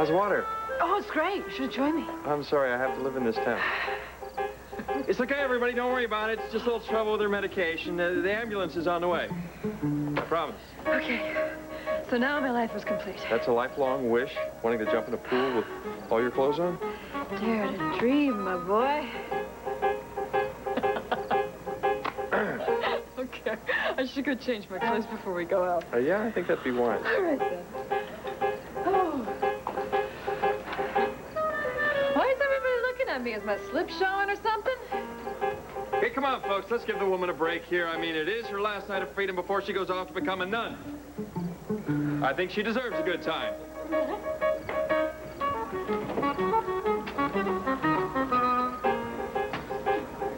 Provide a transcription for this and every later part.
How's water? Oh, it's great. You should have joined me. I'm sorry, I have to live in this town. It's okay, everybody. Don't worry about it. It's just a little trouble with her medication. The ambulance is on the way. I promise. Okay. So now my life is complete. That's a lifelong wish, wanting to jump in a pool with all your clothes on? Dare to dream, my boy. Okay. I should go change my clothes before we go out. Yeah, I think that'd be wise. All right, then. Oh. Why is everybody looking at me? Is my slip showing or something? Hey, come on, folks. Let's give the woman a break here. I mean, it is her last night of freedom before she goes off to become a nun. I think she deserves a good time.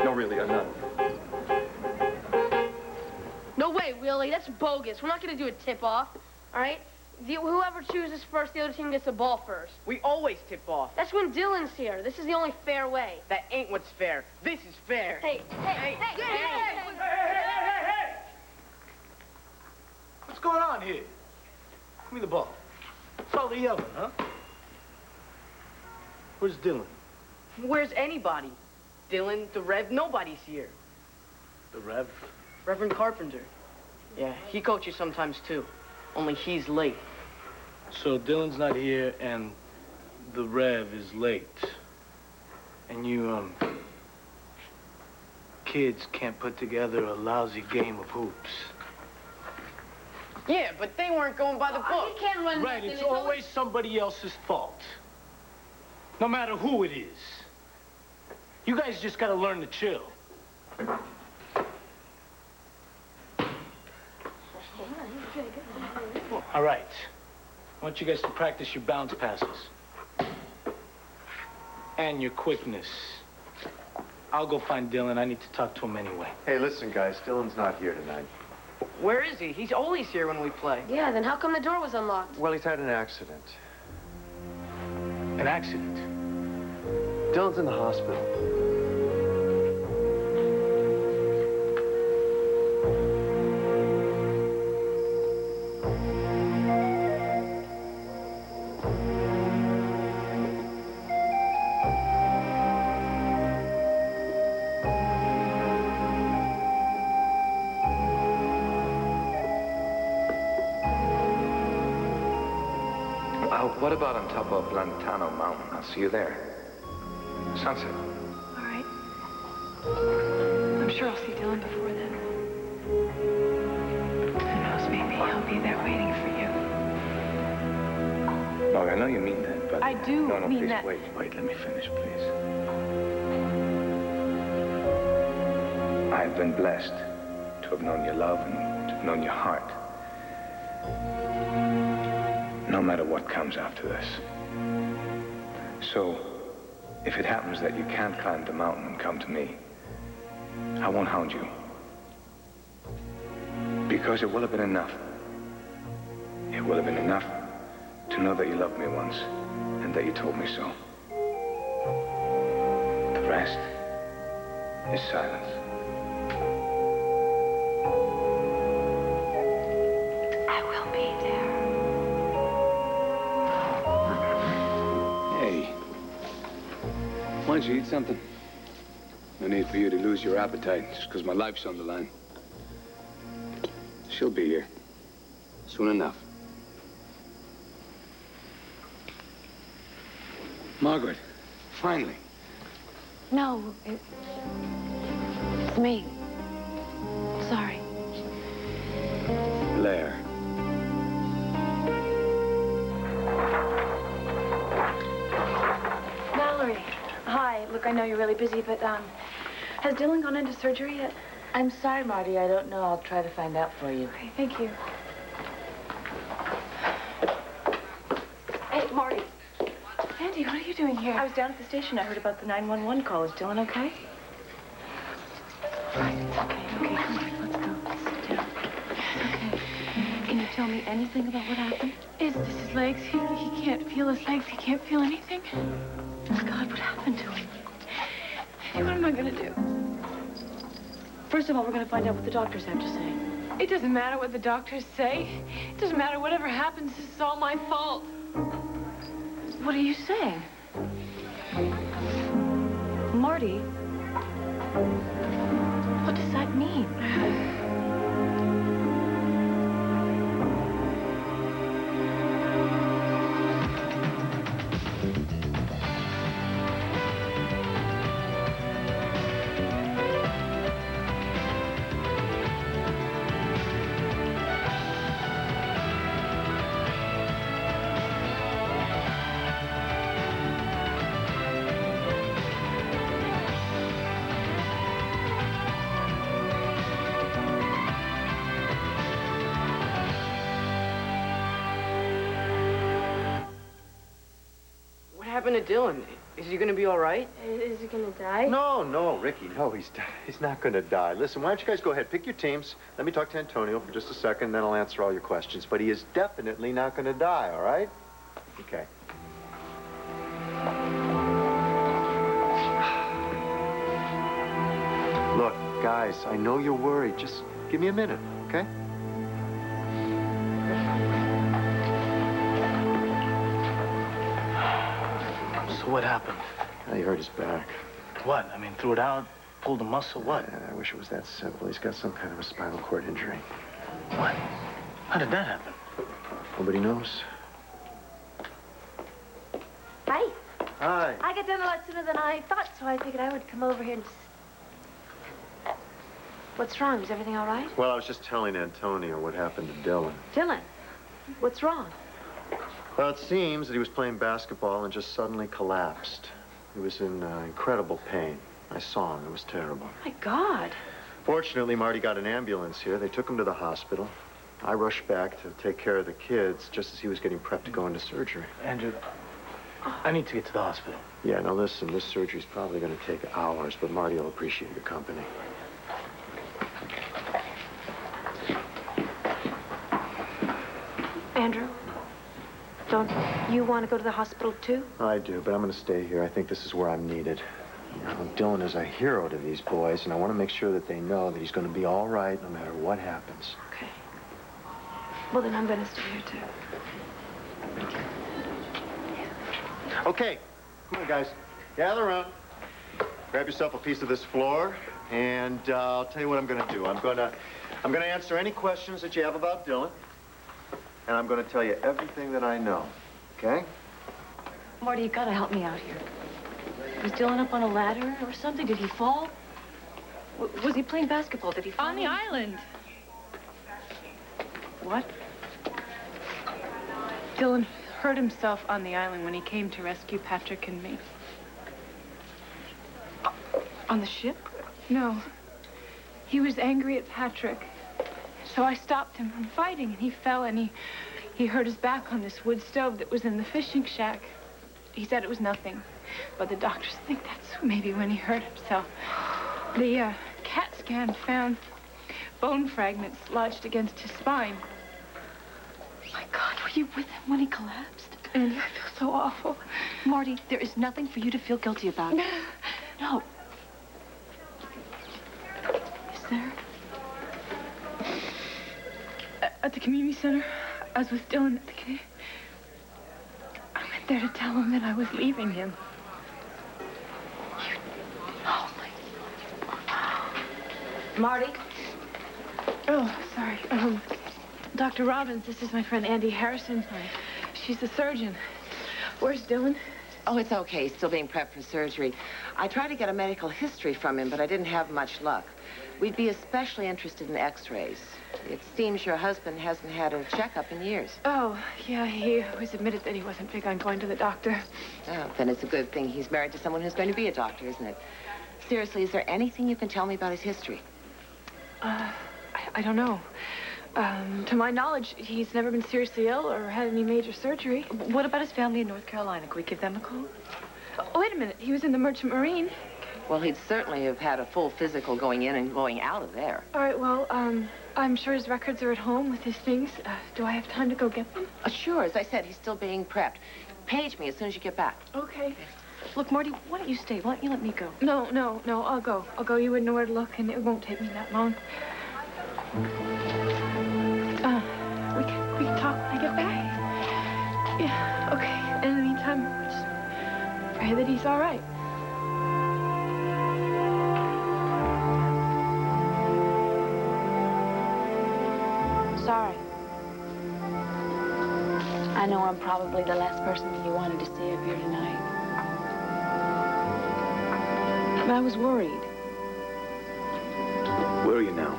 No, really, a nun. No way, Willie. That's bogus. We're not going to do a tip-off, all right? Whoever chooses first, the other team gets the ball first. We always tip off. That's when Dylan's here. This is the only fair way. That ain't what's fair. This is fair. Hey, hey, hey, hey, hey! Hey! What's going on here? Give me the ball. What's all the yelling, huh? Where's Dylan? Where's anybody? Dylan, the Rev, nobody's here. The Rev? Reverend Carpenter. Yeah, he coaches sometimes, too. Only he's late. So Dylan's not here, and the Rev is late. And you, kids can't put together a lousy game of hoops. Yeah, but they weren't going by the book. He can't run Right, nothing. it's always somebody else's fault. No matter who it is. You guys just gotta learn to chill. All right. I want you guys to practice your bounce passes. And your quickness. I'll go find Dylan. I need to talk to him anyway. Hey, listen, guys. Dylan's not here tonight. Where is he? He's always here when we play. Yeah, then how come the door was unlocked? Well, he's had an accident. An accident? Dylan's in the hospital. What about on top of Lantano Mountain? I'll see you there. Sunset. All right. I'm sure I'll see Dylan before then. Who knows, maybe I'll be there waiting for you. No, I know you mean that, but... I do no, mean please, that. wait, let me finish, please. I've been blessed to have known your love and to have known your heart. No matter what comes after this. So, if it happens that you can't climb the mountain and come to me, I won't hound you. Because it will have been enough. It will have been enough to know that you loved me once and that you told me so. The rest is silence. I will be there. Hey, why don't you eat something? No need for you to lose your appetite just because my life's on the line. She'll be here soon enough. Margaret, finally. No, it's me. Sorry. Blair. Valerie. Hi. Look, I know you're really busy, but, has Dylan gone into surgery yet? I'm sorry, Marty. I don't know. I'll try to find out for you. Okay, thank you. Hey, Marty. Andy, what are you doing here? I was down at the station. I heard about the 911 call. Is Dylan okay? Right, it's okay. Okay, come on. Let's go. Sit down. Okay. Can you tell me anything about what happened? It's his legs. He can't feel his legs. He can't feel anything. God, what happened to him? Hey, what am I going to do? First of all, we're going to find out what the doctors have to say. It doesn't matter what the doctors say. It doesn't matter whatever happens. This is all my fault. What are you saying? Marty? What does that mean? What happened to Dylan? Is he gonna be all right? Is he gonna die? No, Ricky, no, he's not gonna die. Listen, why don't you guys go ahead, pick your teams. Let me talk to Antonio for just a second, then I'll answer all your questions. But he is definitely not gonna die, all right? Okay. Look, guys, I know you're worried. Just give me a minute, okay? So what happened? He hurt his back. What? I mean, threw it out, pulled a muscle, what? I wish it was that simple. He's got some kind of a spinal cord injury. What? How did that happen? Nobody knows. Hi. Hi. I got done a lot sooner than I thought, so I figured I would come over here and What's wrong? Is everything all right? Well, I was just telling Antonio what happened to Dylan. Dylan, what's wrong? Well, it seems that he was playing basketball and just suddenly collapsed. He was in incredible pain. I saw him. It was terrible. My God. Fortunately, Marty got an ambulance here. They took him to the hospital. I rushed back to take care of the kids just as he was getting prepped to go into surgery. Andrew, I need to get to the hospital. Yeah, now listen, this surgery's probably going to take hours, but Marty will appreciate your company. Andrew, don't you want to go to the hospital, too? I do, but I'm going to stay here. I think this is where I'm needed. You know, Dylan is a hero to these boys, and I want to make sure that they know that he's going to be all right no matter what happens. Okay. Well, then I'm going to stay here, too. Okay, come on, guys. Gather around. Grab yourself a piece of this floor, and I'll tell you what I'm going to do. I'm going to answer any questions that you have about Dylan, and I'm going to tell you everything that I know, okay? Marty, you gotta help me out here. Was Dylan up on a ladder or something? Did he fall? Was he playing basketball? Did he fall? On the island. What? Dylan hurt himself on the island when he came to rescue Patrick and me. On the ship? No. He was angry at Patrick. So I stopped him from fighting, and he fell, and he hurt his back on this wood stove that was in the fishing shack. He said it was nothing, but the doctors think that's maybe when he hurt himself. The CAT scan found bone fragments lodged against his spine. My God, were you with him when he collapsed? And I feel so awful. Marty, there is nothing for you to feel guilty about. No. Is there? At the community center, I was with Dylan at the community. I went there to tell him that I was leaving him. Oh, my... Marty? Oh, sorry. Dr. Robbins, this is my friend Andy Harrison. She's the surgeon. Where's Dylan? Oh, it's okay. He's still being prepped for surgery. I tried to get a medical history from him, but I didn't have much luck. We'd be especially interested in x-rays. It seems your husband hasn't had a checkup in years. Oh, yeah, he always admitted that he wasn't big on going to the doctor. Oh, then it's a good thing he's married to someone who's going to be a doctor, isn't it? Seriously, is there anything you can tell me about his history? I don't know. To my knowledge, he's never been seriously ill or had any major surgery. What about his family in North Carolina? Could we give them a call? Oh, wait a minute. He was in the Merchant Marine. Well, he'd certainly have had a full physical going in and going out of there. All right, well, I'm sure his records are at home with his things. Do I have time to go get them? Sure. As I said, he's still being prepped. Page me as soon as you get back. Okay. Look, Marty, why don't you stay? Why don't you let me go? No, I'll go. You wouldn't know where to look, and it won't take me that long. We can talk when I get back. Yeah, okay. In the meantime, pray that he's all right. Sorry. I know I'm probably the last person that you wanted to see up here tonight. But I was worried. Where are you now?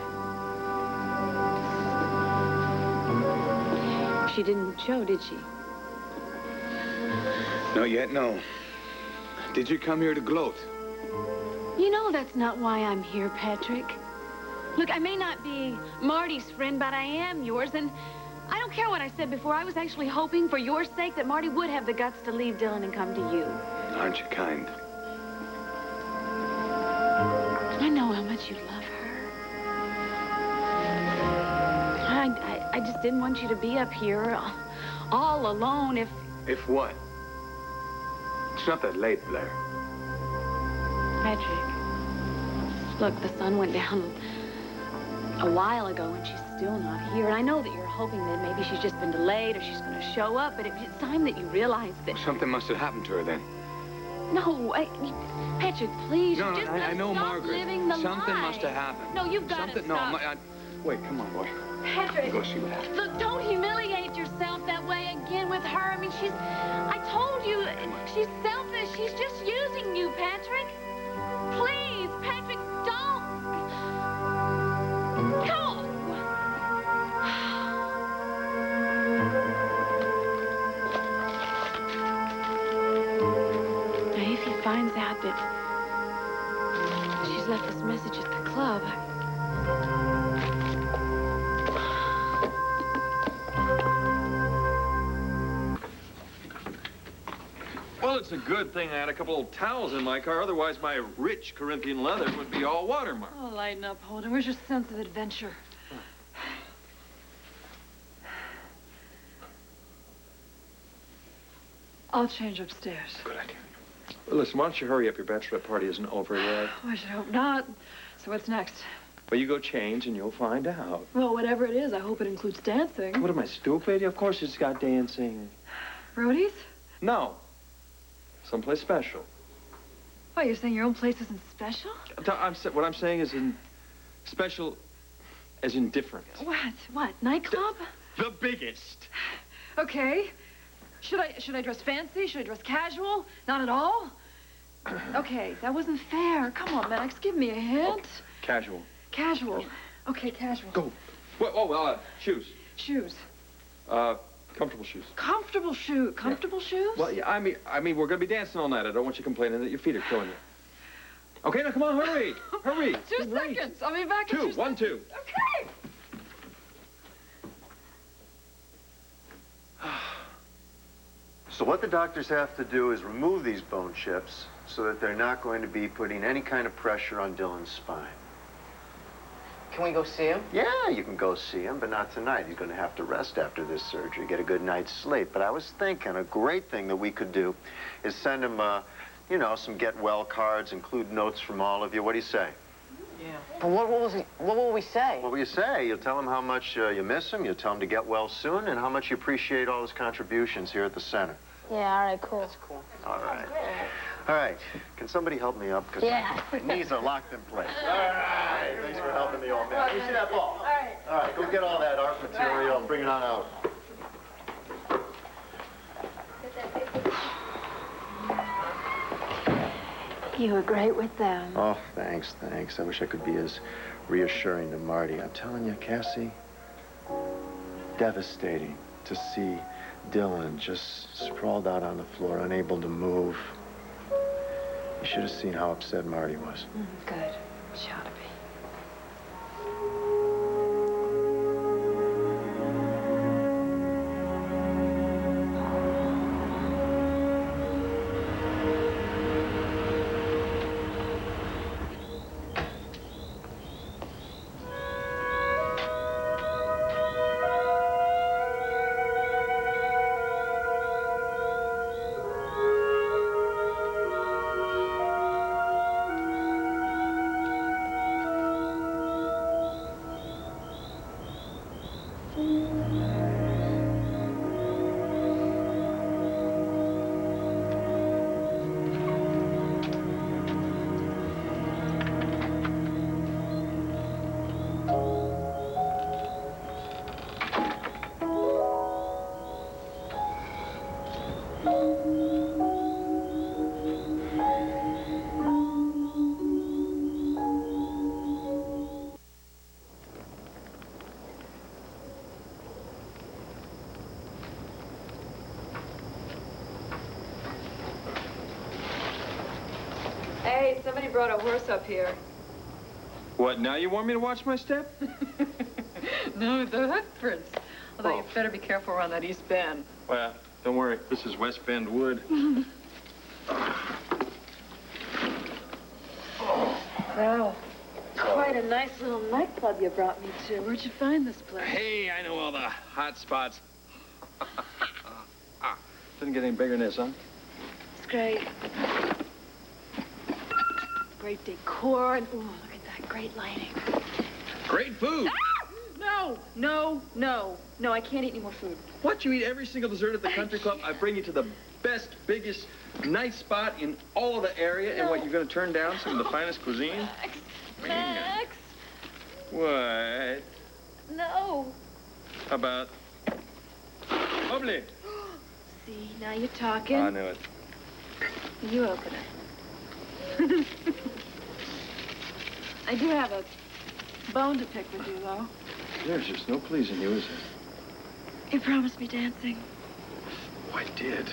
She didn't show, did she? Not yet, no. Did you come here to gloat? You know that's not why I'm here, Patrick. Look, I may not be Marty's friend, but I am yours, and I don't care what I said before. I was actually hoping, for your sake, that Marty would have the guts to leave Dylan and come to you. Aren't you kind? I know how much you love her. I just didn't want you to be up here all alone if... If what? It's not that late, Blair. Patrick, look, the sun went down a while ago and she's still not here. And I know that you're hoping that maybe she's just been delayed or she's going to show up, but it's time that you realize that... Something must have happened to her then. No, Patrick, please. No, you just I know, stop Margaret. living the Something lie. must have happened. No, you've got to stop. No, wait, come on, boy. Patrick. Go see what happened. Look, don't humiliate yourself that way again with her. I mean, I told you, she's selfish. She's just using you, Patrick. Please, Patrick, don't. Go. Now, if he finds out that she's left this message at the club, Well, it's a good thing I had a couple old towels in my car. Otherwise, my rich Corinthian leather would be all watermarked. Oh, lighten up, Holden. Where's your sense of adventure? I'll change upstairs. Good idea. Well, listen, why don't you hurry up? Your bachelorette party isn't over yet. Oh, I should hope not. So what's next? Well, you go change and you'll find out. Well, whatever it is, I hope it includes dancing. What am I, stupid? Of course it's got dancing. Roadies? No. Someplace special. What, you're saying your own place isn't special? What I'm saying is in special as in different. What, nightclub? The biggest. Okay. Should I dress fancy? Should I dress casual? Not at all? Okay, that wasn't fair. Come on, Max, give me a hint. Okay. Casual. Casual. Okay, casual. Go. Shoes. Shoes. Comfortable shoes. Comfortable shoes? Well, yeah, I mean, we're gonna be dancing all night. I don't want you complaining that your feet are killing you. Okay, now come on, hurry, hurry. 2 seconds. I'll be back in 2 seconds. 1, 2. Okay. So what the doctors have to do is remove these bone chips so that they're not going to be putting any kind of pressure on Dylan's spine. Can we go see him? Yeah, you can go see him, but not tonight. He's going to have to rest after this surgery, get a good night's sleep. But I was thinking a great thing that we could do is send him, you know, some get well cards, include notes from all of you. What do you say? Yeah. But what will we say? What will you say? You'll tell him how much you miss him, you'll tell him to get well soon, and how much you appreciate all his contributions here at the center. Yeah, all right, cool. That's cool. All right. All right. Can somebody help me up? Because my knees are locked in place. All right. Thanks for helping the old man. You see that ball? All right. All right. Go get all that art material and bring it on out. You were great with them. Oh, thanks. I wish I could be as reassuring to Marty. I'm telling you, Cassie, devastating to see Dylan just sprawled out on the floor, unable to move. You should have seen how upset Marty was. Good. She ought to be. somebody brought a horse up here. What, now you want me to watch my step? No, the hoof prints. Although you better be careful around that East Bend. Well, don't worry. This is West Bend Wood. Well, quite a nice little nightclub you brought me to. Where'd you find this place? Hey, I know all the hot spots. Didn't get any bigger than this, huh? It's great. Great decor, and ooh, look at that great lighting. Great food. Ah! No, I can't eat any more food. What, you eat every single dessert at the country club? I bring you to the best, biggest, nice spot in all of the area, and what, you're going to turn down some of the finest cuisine? Max. What? No. How about... Bubbly. See, now you're talking. I knew it. You open it. I do have a bone to pick with you, though. There's just no pleasing you, is there? You promised me dancing. Oh, I did.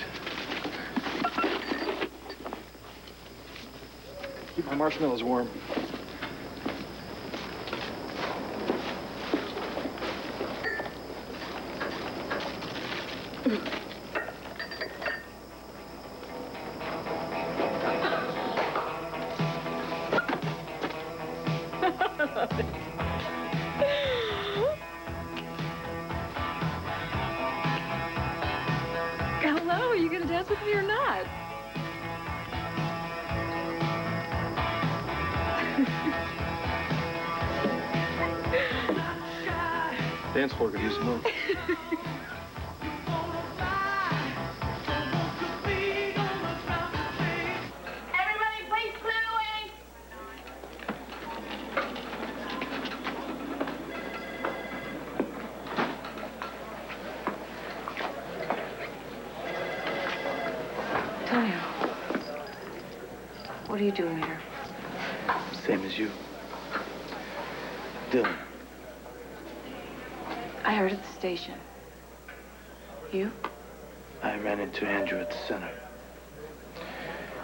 Keep my marshmallows warm. Hello, are you gonna dance with me or not? Dance floor could use some more. Everybody, please clear the way. Antonio, what are you doing here? Same as you. Dylan. I heard at the station. You? I ran into Andrew at the center.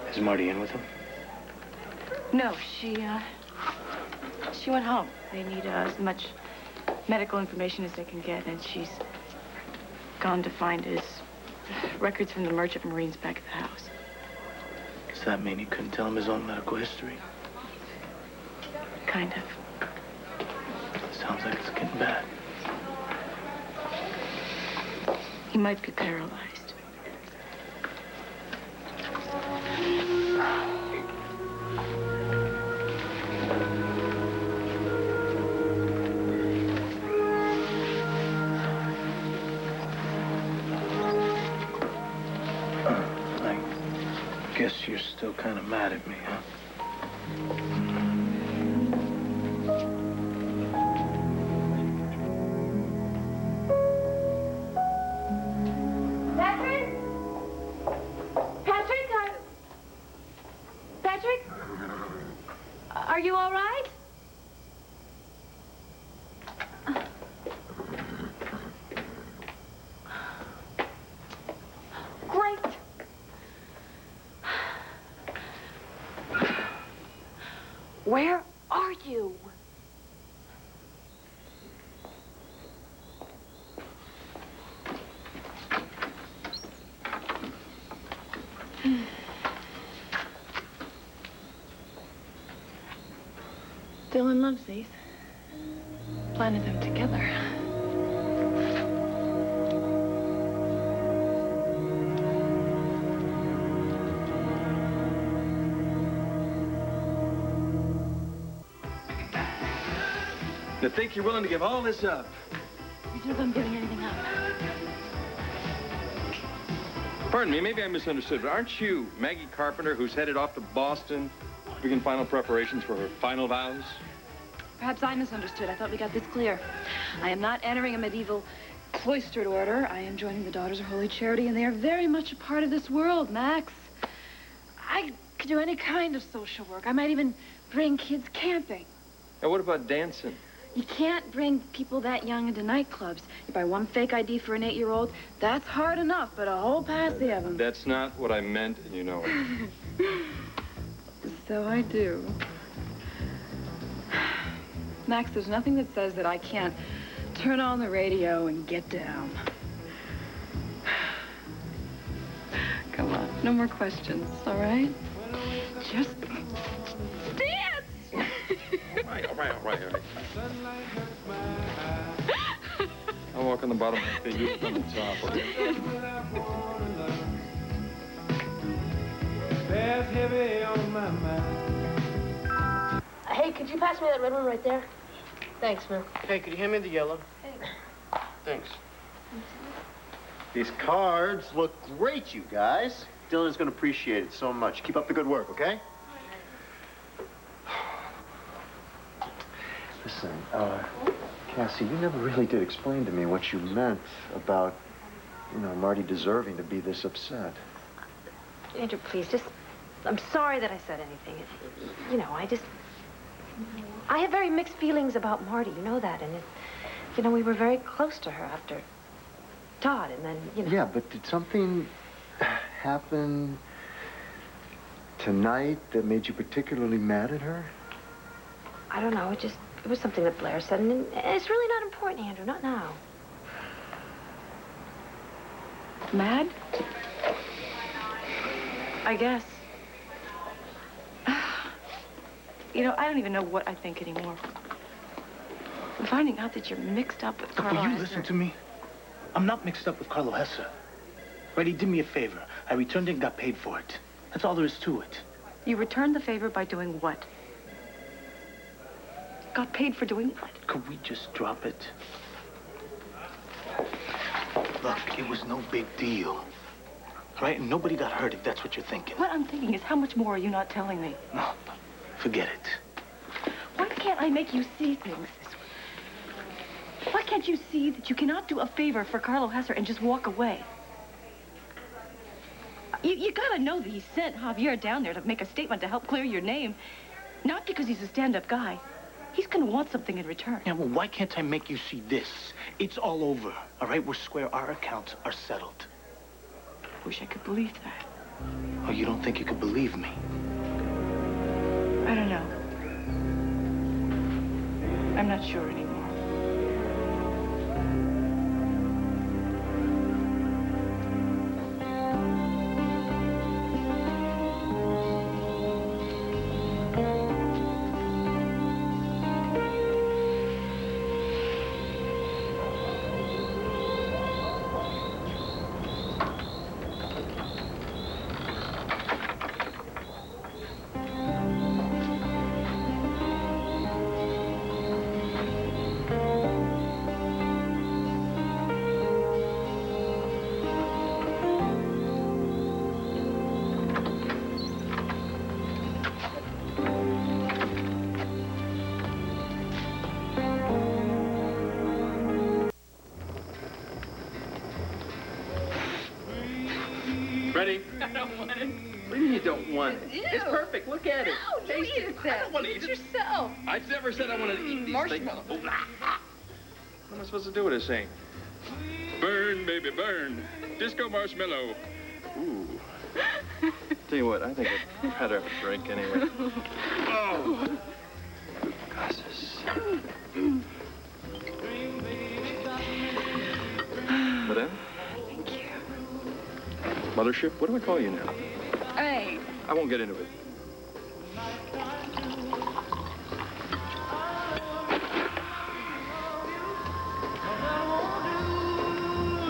Is Marty in with him? No, she went home. They need as much medical information as they can get, and she's gone to find his records from the Merchant Marines back at the house. Does that mean he couldn't tell him his own medical history? Kind of. Sounds like it's getting bad. He might be paralyzed. I guess you're still kind of mad at me, huh? Patrick? Are you all right? Great. Where are you? Dylan loves these. Planted them together. To think you're willing to give all this up. You think I'm giving anything up? Pardon me, maybe I misunderstood, but aren't you Maggie Carpenter, who's headed off to Boston to begin final preparations for her final vows? Perhaps I misunderstood. I thought we got this clear. I am not entering a medieval cloistered order. I am joining the Daughters of Holy Charity, and they are very much a part of this world, Max. I could do any kind of social work. I might even bring kids camping. Now, what about dancing? You can't bring people that young into nightclubs. You buy one fake ID for an 8-year-old, that's hard enough, but a whole posse of them. That's not what I meant, and you know it. so I do. Max, there's nothing that says that I can't turn on the radio and get down. Come on, no more questions, all right? Just dance! All right. I'll walk on the bottom of my feet, you walk on the top, okay? Hey, could you pass me that red one right there? Thanks, man. Hey, could you hand me the yellow? Hey. Thanks. These cards look great, you guys. Dylan's gonna appreciate it so much. Keep up the good work, okay? Listen, Cassie, you never really did explain to me what you meant about, Marty deserving to be this upset. Andrew, please, I'm sorry that I said anything. I have very mixed feelings about Marty, you know that, and we were very close to her after Todd, and then, Yeah, but did something happen tonight that made you particularly mad at her? I don't know, it was something that Blair said, and it's really not important, Andrew, not now. Mad? I guess. I don't even know what I think anymore. I'm finding out that you're mixed up with Carlo Will you Hesser. listen to me? I'm not mixed up with Carlo Hesser. Right, he did me a favor. I returned it and got paid for it. That's all there is to it. You returned the favor by doing what? Got paid for doing what? Could we just drop it? Look, it was no big deal. Right? And nobody got hurt if that's what you're thinking. What I'm thinking is, how much more are you not telling me? No, forget it. Why can't I make you see things this way? Why can't you see that you cannot do a favor for Carlo Hesser and just walk away? You gotta know that he sent Javier down there to make a statement to help clear your name. Not because he's a stand-up guy. He's gonna want something in return. Yeah, well, why can't I make you see this? It's all over, all right? We're square. Our accounts are settled. Wish I could believe that. Oh, you don't think you could believe me? I don't know. I'm not sure anymore. Ready? I don't want it. What do you mean you don't want it? Ew. It's perfect. Look at it. No, you eat it, I don't want to eat it. yourself. I never said I wanted to eat these Marshmallow. things. What am I supposed to do with this thing? Burn, baby, burn. Disco marshmallow. Ooh. Tell you what, I think I'd rather have a drink anyway. Oh. Glasses. Madame? Thank you. Mothership? What do I call you now? Hey. I won't get into it.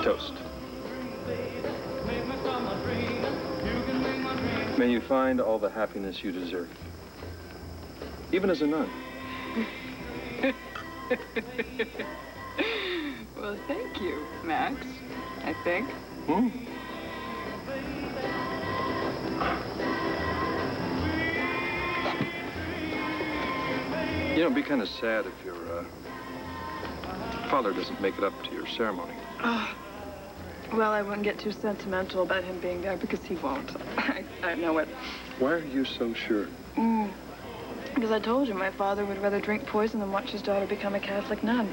Toast. May you find all the happiness you deserve. Even as a nun. Well, thank you, Max, I think. Hmm? It'd be kind of sad if your father doesn't make it up to your ceremony. Well, I wouldn't get too sentimental about him being there because he won't. I know it. Why are you so sure? Because I told you my father would rather drink poison than watch his daughter become a Catholic nun.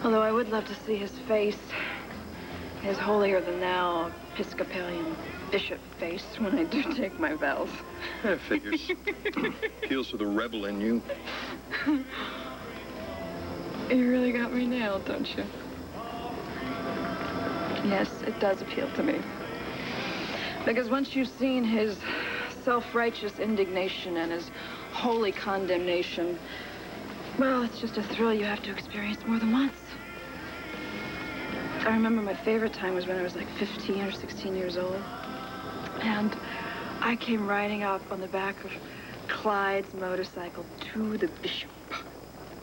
Although I would love to see his face. his holier-than-thou Episcopalian bishop face when I do take my vows. That figures. Appeals to the rebel in you. You really got me nailed, don't you? Yes, it does appeal to me. Because once you've seen his self-righteous indignation and his holy condemnation, well, it's just a thrill you have to experience more than once. I remember my favorite time was when I was like 15 or 16 years old. And I came riding up on the back of Clyde's motorcycle to the bishop.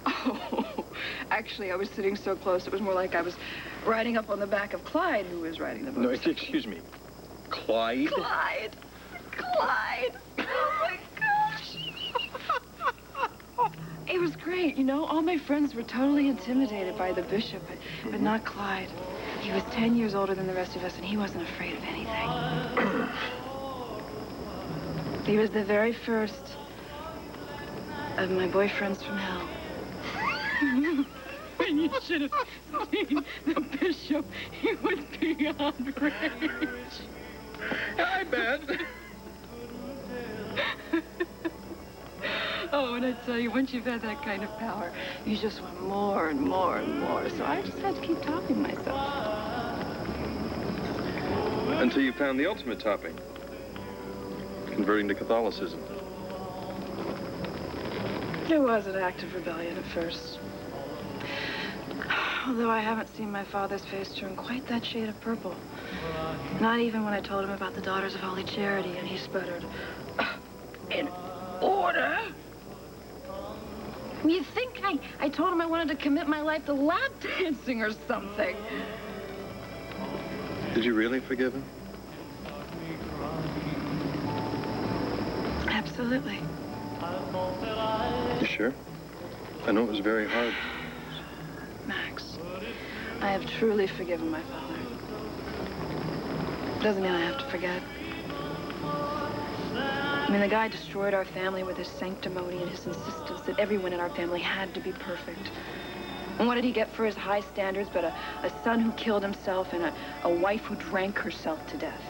Oh, actually, I was sitting so close, it was more like I was riding up on the back of Clyde, who was riding the motorcycle. No, excuse me. Clyde? Clyde! Clyde! Oh, my gosh! It was great, you know? All my friends were totally intimidated by the bishop, but not Clyde. He was 10 years older than the rest of us, and he wasn't afraid of anything. He was the very first of my boyfriends from hell. And you should have seen the bishop. He was beyond rage. I bet. Oh, and I tell you, once you've had that kind of power, you just want more and more and more. So I just had to keep topping myself. Until you found the ultimate topping. Converting to Catholicism. It was an act of rebellion at first. Although I haven't seen my father's face turn quite that shade of purple. Not even when I told him about the Daughters of Holy Charity, and he sputtered, "In order?" You think I told him I wanted to commit my life to lap dancing or something? Did you really forgive him? Absolutely. You sure? I know it was very hard. Max, I have truly forgiven my father. Doesn't mean I have to forget. I mean, the guy destroyed our family with his sanctimony and his insistence that everyone in our family had to be perfect. And what did he get for his high standards but a son who killed himself and a wife who drank herself to death?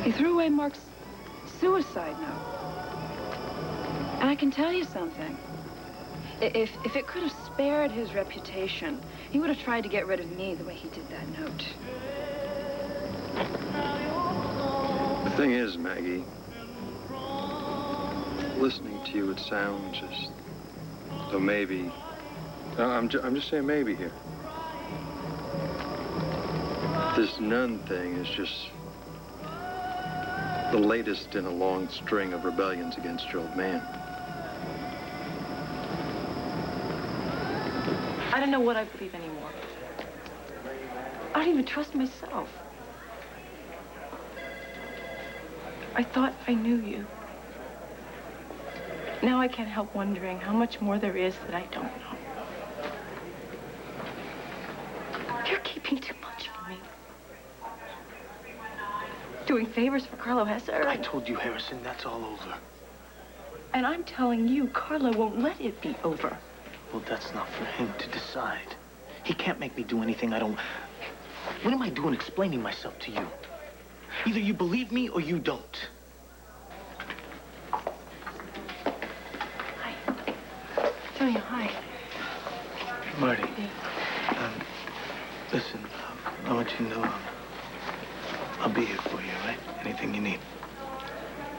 He threw away Mark's suicide note. And I can tell you something. If it could have spared his reputation, he would have tried to get rid of me the way he did that note. The thing is, Maggie, listening to you, it sounds as though maybe... I'm just saying maybe here. This nun thing is just the latest in a long string of rebellions against your old man. I don't know what I believe anymore. I don't even trust myself. I thought I knew you. Now I can't help wondering how much more there is that I don't know. You're keeping too much from me. Doing favors for Carlo Hesser. I told you, Harrison, that's all over. And I'm telling you, Carlo won't let it be over. Well, that's not for him to decide. He can't make me do anything I don't... What am I doing explaining myself to you? Either you believe me or you don't. Hi. Tonya, hi. Marty, listen, I want you to know I'll be here for you, right? Anything you need.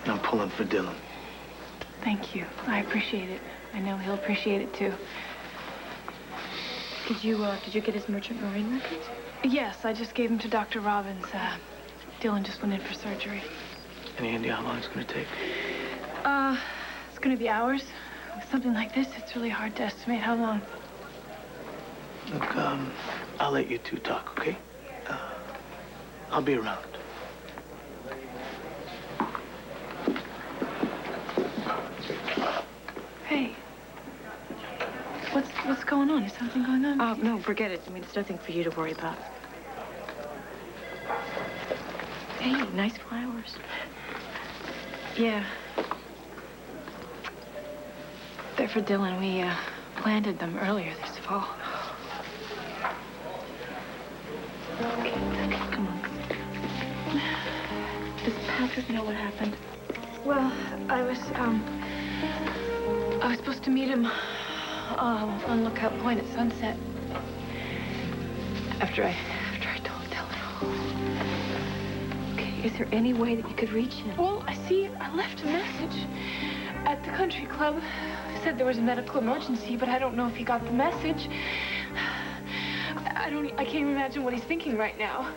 And I'm pulling for Dylan. Thank you. I appreciate it. I know he'll appreciate it, too. Did you get his Merchant Marine records? Yes, I just gave them to Dr. Robbins. Dylan just went in for surgery. Any idea how long it's gonna take? It's gonna be hours. With something like this, it's really hard to estimate how long. Look, I'll let you two talk, okay? I'll be around. Hey. What's going on? Is something going on? Oh, no, forget it. I mean, it's nothing for you to worry about. Hey, nice flowers. Yeah. They're for Dylan. We planted them earlier this fall. Patrick know what happened? Well, I was supposed to meet him on Lookout Point at sunset. After I told Dylan. Okay, is there any way that you could reach him? Well, I left a message at the country club. He said there was a medical emergency, but I don't know if he got the message. I can't even imagine what he's thinking right now.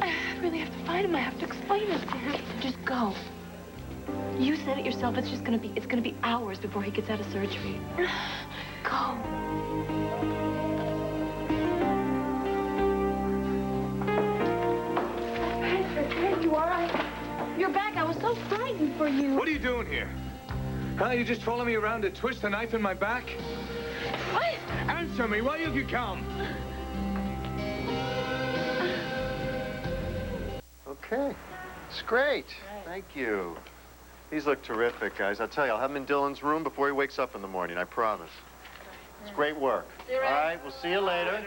I really have to find him. I have to explain it to him. Just go. You said it yourself. It's gonna be hours before he gets out of surgery. Go. Patrick, there you are. You're back. I was so frightened for you. What are you doing here? Huh? You just following me around to twist a knife in my back? What? Answer me. Why have you come? Okay. It's great. Thank you. These look terrific, guys. I'll tell you, I'll have them in Dylan's room before he wakes up in the morning, I promise. It's great work. All right, we'll see you later.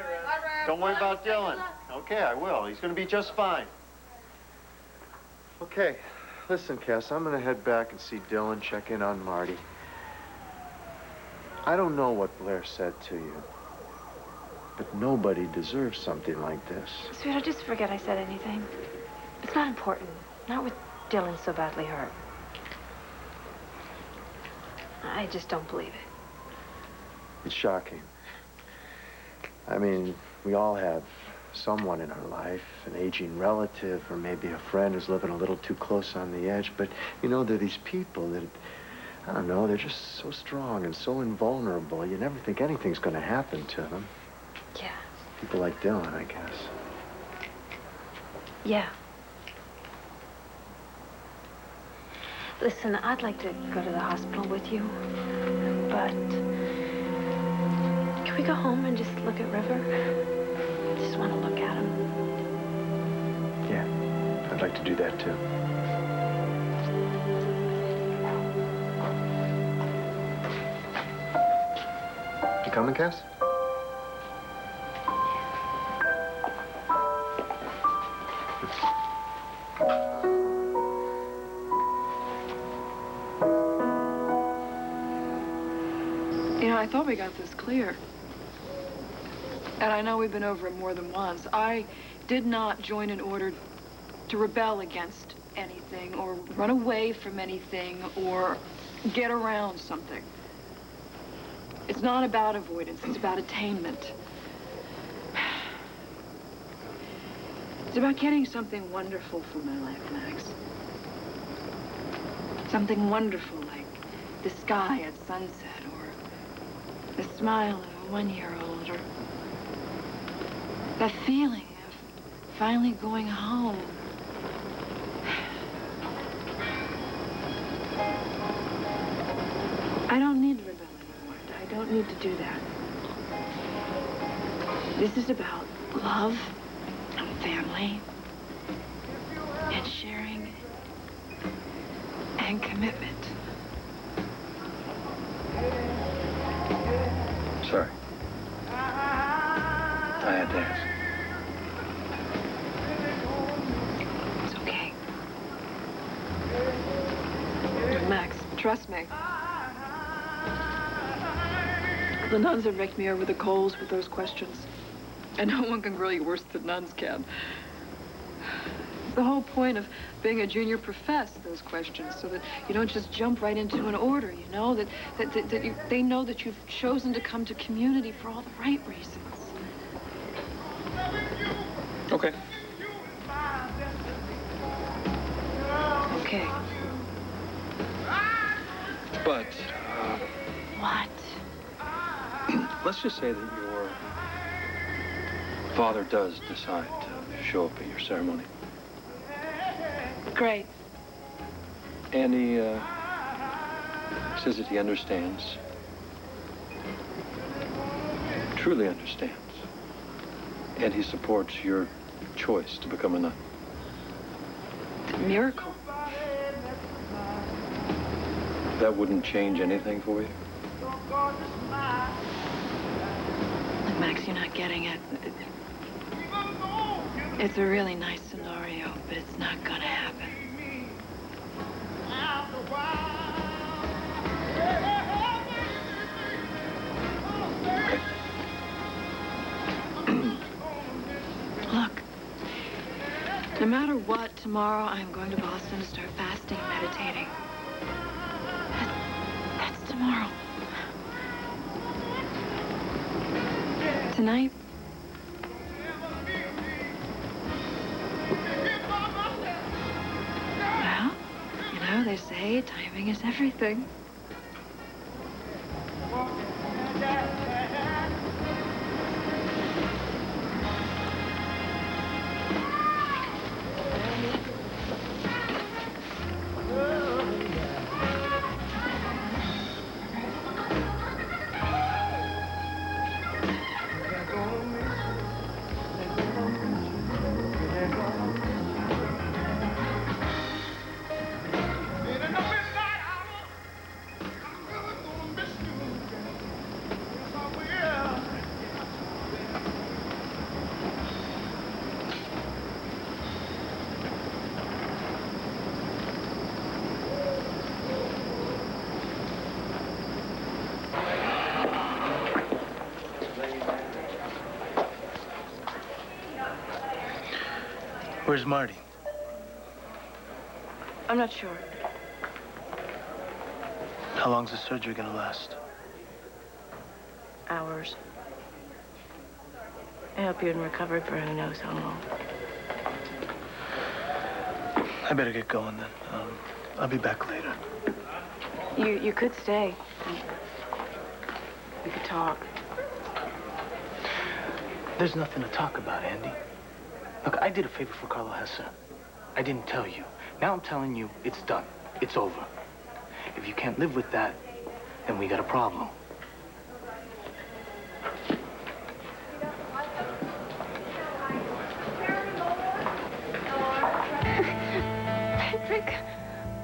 Don't worry about Dylan. Okay, I will. He's going to be just fine. Okay. Listen, Cass, I'm going to head back and see Dylan, check in on Marty. I don't know what Blair said to you, but nobody deserves something like this. Sweetheart, just forget I said anything. It's not important. Not with Dylan so badly hurt. I just don't believe it. It's shocking. I mean, we all have someone in our life, an aging relative, or maybe a friend who's living a little too close on the edge. But, you know, there are these people that, I don't know, they're just so strong and so invulnerable. You never think anything's going to happen to them. Yeah. People like Dylan, I guess. Yeah. Listen, I'd like to go to the hospital with you, but can we go home and just look at River? I just want to look at him. Yeah, I'd like to do that, too. You coming, Cass? I thought we got this clear. And I know we've been over it more than once. I did not join an order to rebel against anything or run away from anything or get around something. It's not about avoidance, it's about attainment. It's about getting something wonderful from my life, Max. Something wonderful like the sky at sunset or the smile of a one-year-old, or that feeling of finally going home. I don't need to rebel anymore. I don't need to do that. This is about love and family and sharing and commitment. Sorry. I had to ask. It's okay. Max, trust me. The nuns have raked me over the coals with those questions. And no one can grill you worse than nuns can. The whole point of being a junior profess those questions, so that you don't just jump right into an order, you know? They know that you've chosen to come to community for all the right reasons. Okay. Okay. But, What? let's just say that your father does decide to show up at your ceremony. Great. And he says that he understands, truly understands, and he supports your choice to become a nun. It's a miracle. That wouldn't change anything for you? Look, Max, you're not getting it. It's a really nice scenario, but it's not gonna happen. Look, no matter what, tomorrow I'm going to Boston to start fasting and meditating. That's tomorrow. Tonight, well, you know, they say timing is everything. Where's Marty? I'm not sure. How long's the surgery gonna last? Hours. I hope you're in recovery for who knows how long. I better get going then. I'll be back later. You could stay. We could talk. There's nothing to talk about, Andy. Look, I did a favor for Carlo Hesse. I didn't tell you. Now I'm telling you, it's done. It's over. If you can't live with that, then we got a problem. Patrick,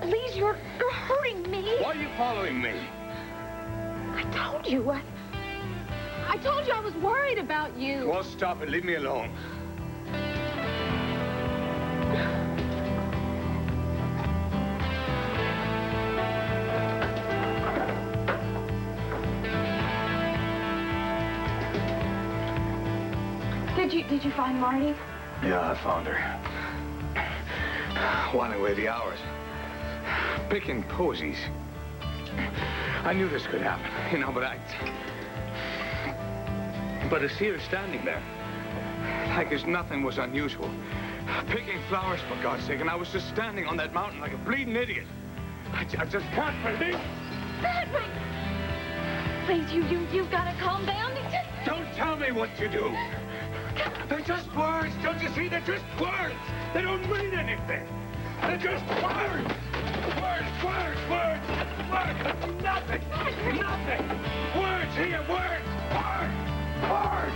please, you're hurting me. Why are you following me? I told you. I told you I was worried about you. Well, stop it. Leave me alone. Did you find Marty? Yeah, I found her. Whiling away the hours. Picking posies. I knew this could happen, you know, but to see her standing there, like as nothing was unusual. Picking flowers, for God's sake, and I was just standing on that mountain like a bleeding idiot. I just can't believe... Patrick! Please, you've got to calm down. Don't tell me what to do. They're just words, don't you see? They're just words. They don't mean anything. They're just words. Words. Nothing. Nothing. Words here, words. Words.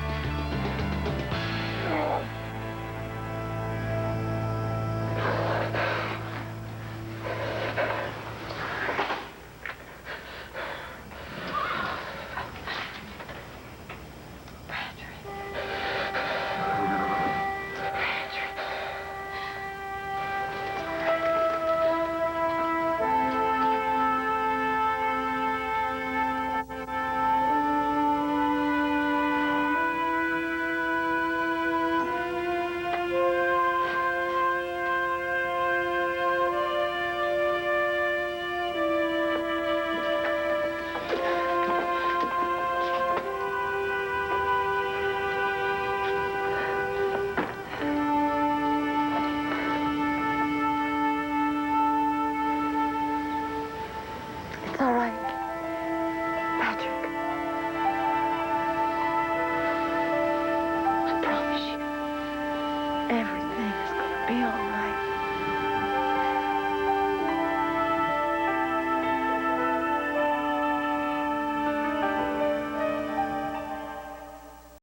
It's all right. Patrick. I promise you, everything is going to be all right.